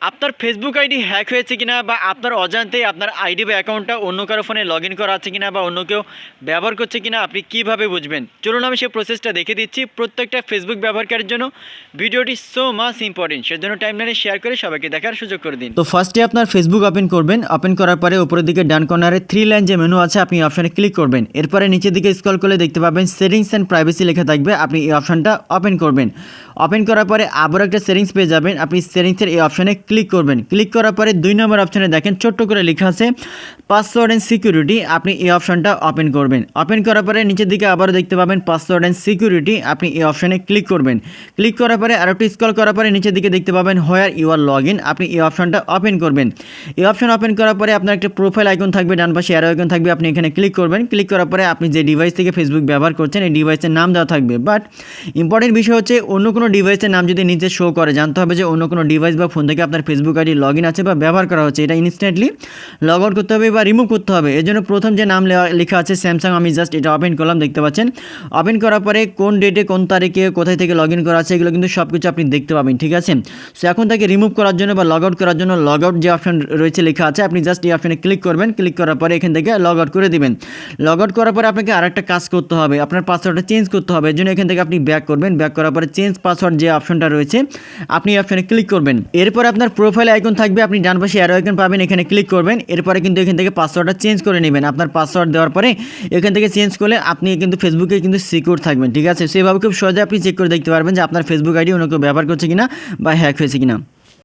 আপনার Facebook ID hack হয়েছে কিনা বা আপনার অজান্তেই আপনার আইডি বা অ্যাকাউন্টটা অন্য কারো ফোনে লগ ইন করা আছে কিনা বা অন্য কেউ ব্যবহার করছে কিনা আপনি কিভাবে বুঝবেন, চলুন আমি সেই প্রসেসটা দেখে দিচ্ছি প্রত্যেকটা ফেসবুক ব্যবহারকারীর জন্য। ভিডিওটি সো মাচ ইম্পর্টেন্ট, সেজন্য টাইমলাইনে শেয়ার করে সবাইকে দেখার সুযোগ করে দিন। তো ফার্স্টে আপনার ফেসবুক ওপেন করবেন। ওপেন করার পরে উপরের দিকে ডান কর্নারে 3 লাইন যে মেনু আছে আপনি এই অপশানে ক্লিক করবেন। এরপরে নিচের দিকে স্ক্রল করলে দেখতে পাবেন সেটিংস অ্যান্ড প্রাইভেসি লেখা থাকবে, আপনি এই অপশানটা ওপেন করবেন। ওপেন করার পরে আবার একটা সেটিংস পেয়ে যাবেন, আপনি সেটিংসের এই অপশানে ক্লিক করবেন। ক্লিক করার পরে 2 নম্বর অপশানে দেখেন ছোট্ট করে লেখা আছে পাসওয়ার্ড অ্যান্ড সিকিউরিটি, আপনি এই অপশানটা ওপেন করবেন। ওপেন করার পরে নিচের দিকে আবারও দেখতে পাবেন পাসওয়ার্ড অ্যান্ড সিকিউরিটি, আপনি এই অপশানে ক্লিক করবেন। ক্লিক করার পরে আর একটু স্ক্রল করার পরে নিচের দিকে দেখতে পাবেন হোয়ার ইউর লগ ইন, আপনি এই অপশানটা ওপেন করবেন। এই অপশান ওপেন করার পরে আপনার একটা প্রোফাইল আইকন থাকবে, ডান পাশে অ্যারো আইকন থাকবে, আপনি এখানে ক্লিক করবেন। ক্লিক করার পরে আপনি যে ডিভাইস থেকে ফেসবুক ব্যবহার করছেন এই ডিভাইসের নাম দেওয়া থাকবে। বাট ইম্পর্টেন্ট বিষয় হচ্ছে অন্য কোনো ডিভাইসের নাম যদি নিচে শো করে, জানতে হবে যে অন্য কোনো ডিভাইস বা ফোন থেকে আপনার ফেসবুক আইডি লগ ইন আছে বা ব্যবহার করা হচ্ছে, এটা ইনস্ট্যান্টলি লগ আউট করতে হবে বা রিমুভ করতে হবে। এর জন্য প্রথম যে নাম লেখা আছে স্যামসাং, আমি জাস্ট এটা ওপেন করলাম, দেখতে পাচ্ছেন। ওপেন করার পরে কোন ডেটে কোন তারিখে কোথায় থেকে লগ ইন করা আছে এগুলো কিন্তু সব কিছু আপনি দেখতে পাবেন, ঠিক আছে। সো এখন তাকে রিমুভ করার জন্য বা লগ আউট করার জন্য লগ আউট যে অপশন রয়েছে লেখা আছে, আপনি জাস্ট এই অপশানে ক্লিক করবেন। ক্লিক করার পরে এখান থেকে লগ আউট করে দিবেন। লগ আউট করার পরে আপনাকে আরেকটা কাজ করতে হবে, আপনার পাসওয়ার্ডটা চেঞ্জ করতে হবে। এর জন্য এখান থেকে আপনি ব্যাক করবেন। ব্যাক করার পরে চেঞ্জ পাসওয়ার্ড যে অপশনটা রয়েছে আপনি এই অপশানে ক্লিক করবেন। এরপর আপনার প্রোফাইল আইকন থাকবে, আপনি ডান পাশে অ্যারো আইকন পাবেন, এখানে ক্লিক করবেন। এরপরে কিন্তু এখান থেকে পাসওয়ার্ডটা চেঞ্জ করে নেবেন। আপনার পাসওয়ার্ড দেওয়ার পরে এখান থেকে চেঞ্জ করলে আপনি কিন্তু ফেসবুকে কিন্তু সিকিউর থাকবেন, ঠিক আছে। সেভাবে খুব সহজে আপনি চেক করে দেখতে পারবেন যে আপনার ফেসবুক আইডি অন্য কেউ ব্যবহার করছে কিনা বা হ্যাক হয়েছে কিনা।